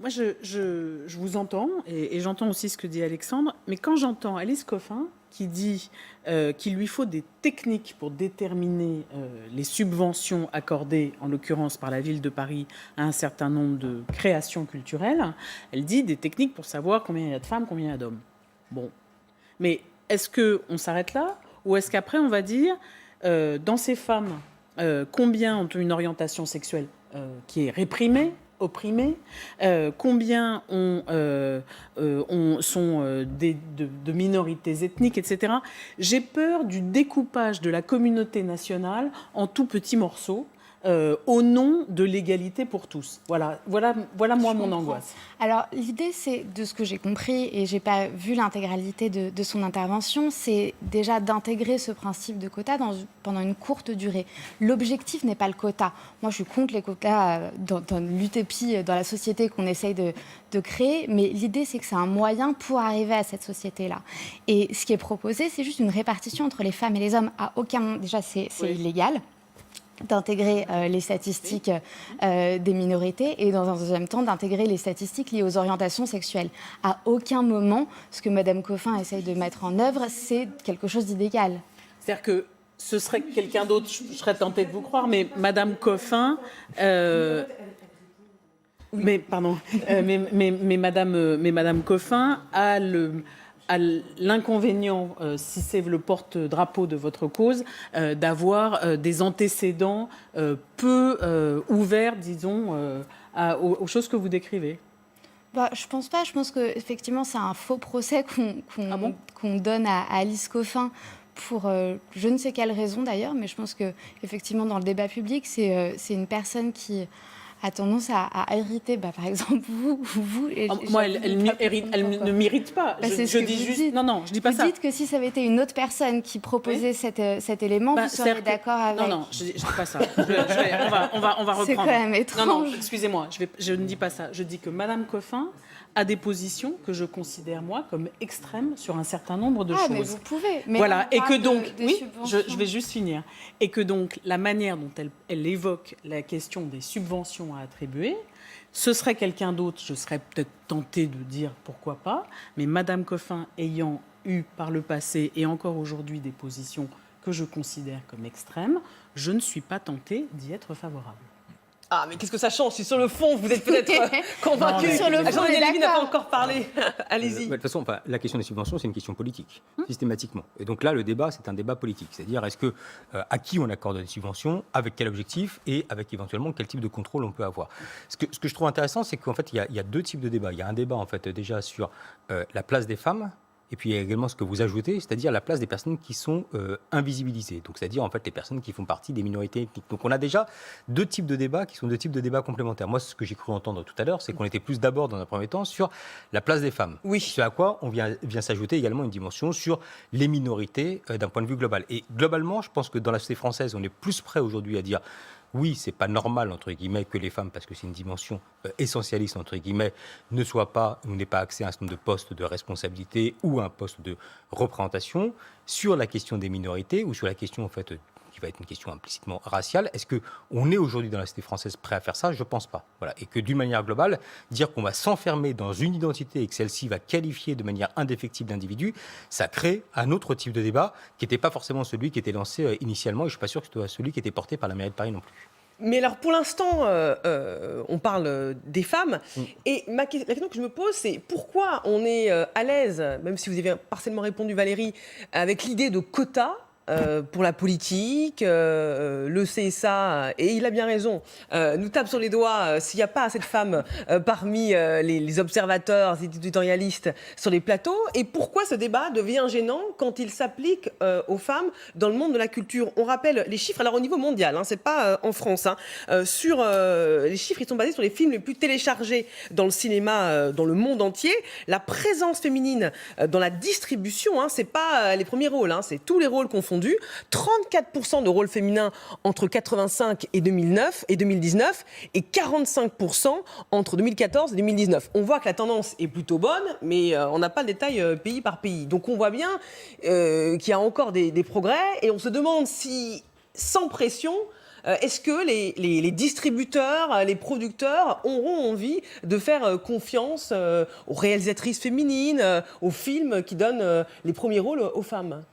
Moi, je vous entends et j'entends aussi ce que dit Alexandre, mais quand j'entends Alice Coffin qui dit qu'il lui faut des techniques pour déterminer les subventions accordées, en l'occurrence par la ville de Paris, à un certain nombre de créations culturelles, elle dit des techniques pour savoir combien il y a de femmes, combien il y a d'hommes. Bon, mais est-ce qu'on s'arrête là ou est-ce qu'après on va dire, dans ces femmes, combien ont une orientation sexuelle qui est réprimée, opprimés, combien sont de minorités ethniques, etc. J'ai peur du découpage de la communauté nationale en tout petits morceaux. Au nom de l'égalité pour tous. Voilà moi mon angoisse. Alors l'idée, c'est, de ce que j'ai compris, et j'ai pas vu l'intégralité de son intervention, c'est déjà d'intégrer ce principe de quota pendant une courte durée. L'objectif n'est pas le quota. Moi, je suis contre les quotas dans l'utopie, dans la société qu'on essaye de créer, mais l'idée, c'est que c'est un moyen pour arriver à cette société-là. Et ce qui est proposé, c'est juste une répartition entre les femmes et les hommes. À aucun moment, déjà, c'est illégal d'intégrer les statistiques des minorités et dans un deuxième temps d'intégrer les statistiques liées aux orientations sexuelles. À aucun moment, ce que Mme Coffin essaye de mettre en œuvre, c'est quelque chose d'illégal. C'est-à-dire que ce serait quelqu'un d'autre, je serais tentée de vous croire, mais Mme Coffin... mais Madame Coffin a l'inconvénient, si c'est le porte-drapeau de votre cause, d'avoir des antécédents peu ouverts, disons, aux choses que vous décrivez. Je pense pas. Je pense qu'effectivement, c'est un faux procès qu'on donne à Alice Coffin pour je ne sais quelle raison d'ailleurs, mais je pense qu'effectivement, dans le débat public, c'est une personne qui a tendance à irriter, par exemple, vous. Et moi, elle ne m'irrite pas. Je dis juste... Non, je dis pas ça. Vous dites que si ça avait été une autre personne qui proposait cet élément, vous seriez d'accord avec... Non, je dis pas ça. On va reprendre. C'est quand même étrange. Non, excusez-moi, je ne dis pas ça. Je dis que Mme Coffin a des positions que je considère, moi, comme extrêmes sur un certain nombre de choses. Mais vous pouvez. Mais voilà, et que donc... Oui, je vais juste finir. Et que donc, la manière dont elle évoque la question des subventions à attribuer, ce serait quelqu'un d'autre, je serais peut-être tentée de dire pourquoi pas, mais Mme Coffin ayant eu par le passé et encore aujourd'hui des positions que je considère comme extrêmes, je ne suis pas tentée d'y être favorable. Ah, mais qu'est-ce que ça change? Sur le fond, vous êtes peut-être convaincu. Sur le fond, Jean-Denis n'a pas encore parlé. Allez-y. De toute façon, la question des subventions, c'est une question politique, systématiquement. Et donc là, le débat, c'est un débat politique. C'est-à-dire, à qui on accorde des subventions, avec quel objectif et avec éventuellement quel type de contrôle on peut avoir. Ce que je trouve intéressant, c'est qu'en fait, il y a deux types de débats. Il y a un débat, en fait, déjà sur la place des femmes. Et puis il y a également ce que vous ajoutez, c'est-à-dire la place des personnes qui sont invisibilisées. Donc c'est-à-dire en fait les personnes qui font partie des minorités ethniques. Donc on a déjà deux types de débats qui sont deux types de débats complémentaires. Moi, ce que j'ai cru entendre tout à l'heure, c'est qu'on était plus d'abord dans un premier temps sur la place des femmes. Oui. Ce à quoi on vient s'ajouter également une dimension sur les minorités d'un point de vue global. Et globalement, je pense que dans la société française, on est plus prêt aujourd'hui à dire oui, c'est pas normal, entre guillemets, que les femmes, parce que c'est une dimension essentialiste, entre guillemets, n'aient pas accès à un certain nombre de postes de responsabilité ou à un poste de représentation. Sur la question des minorités ou sur la question, en fait, qui va être une question implicitement raciale, est-ce qu'on est aujourd'hui dans la société française prêt à faire ça? Je pense pas. Voilà. Et que d'une manière globale, dire qu'on va s'enfermer dans une identité et que celle-ci va qualifier de manière indéfectible d'individu, ça crée un autre type de débat qui n'était pas forcément celui qui était lancé initialement, et je ne suis pas sûr que ce soit celui qui était porté par la mairie de Paris non plus. Mais alors, pour l'instant, on parle des femmes. Et la question que je me pose, c'est pourquoi on est à l'aise, même si vous avez partiellement répondu, Valérie, avec l'idée de quotas pour la politique, le CSA, et il a bien raison, nous tape sur les doigts s'il n'y a pas assez de femmes parmi les observateurs éditorialistes sur les plateaux. Et pourquoi ce débat devient gênant quand il s'applique aux femmes dans le monde de la culture? On rappelle les chiffres, alors au niveau mondial, c'est pas en France, sur les chiffres, ils sont basés sur les films les plus téléchargés dans le cinéma, dans le monde entier. La présence féminine dans la distribution, c'est pas les premiers rôles, c'est tous les rôles confondus. 34% de rôles féminins entre 85 et 2009 et 2019 et 45% entre 2014 et 2019. On voit que la tendance est plutôt bonne, mais on n'a pas le détail pays par pays. Donc on voit bien qu'il y a encore des progrès et on se demande si, sans pression, Est-ce que les distributeurs, les producteurs auront envie de faire confiance aux réalisatrices féminines, aux films qui donnent les premiers rôles aux femmes ?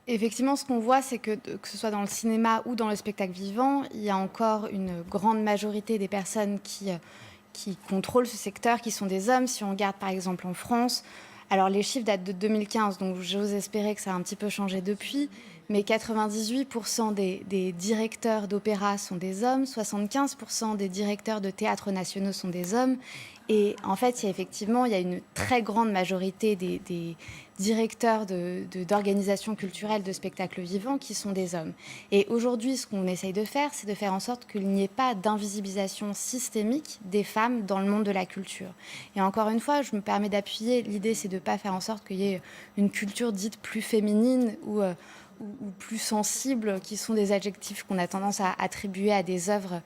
Effectivement, ce qu'on voit, c'est que ce soit dans le cinéma ou dans le spectacle vivant, il y a encore une grande majorité des personnes qui contrôlent ce secteur, qui sont des hommes. Si on regarde par exemple en France, alors les chiffres datent de 2015, donc j'ose espérer que ça a un petit peu changé depuis, mais 98% des directeurs d'opéra sont des hommes, 75% des directeurs de théâtres nationaux sont des hommes. Et en fait, il y a une très grande majorité des directeurs d'organisations culturelles de spectacles vivants qui sont des hommes. Et aujourd'hui, ce qu'on essaye de faire, c'est de faire en sorte qu'il n'y ait pas d'invisibilisation systémique des femmes dans le monde de la culture. Et encore une fois, je me permets d'appuyer, l'idée, c'est de ne pas faire en sorte qu'il y ait une culture dite plus féminine ou plus sensible, qui sont des adjectifs qu'on a tendance à attribuer à des œuvres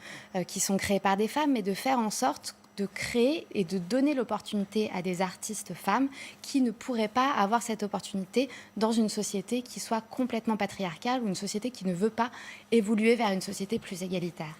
qui sont créées par des femmes, mais de faire en sorte de créer et de donner l'opportunité à des artistes femmes qui ne pourraient pas avoir cette opportunité dans une société qui soit complètement patriarcale ou une société qui ne veut pas évoluer vers une société plus égalitaire.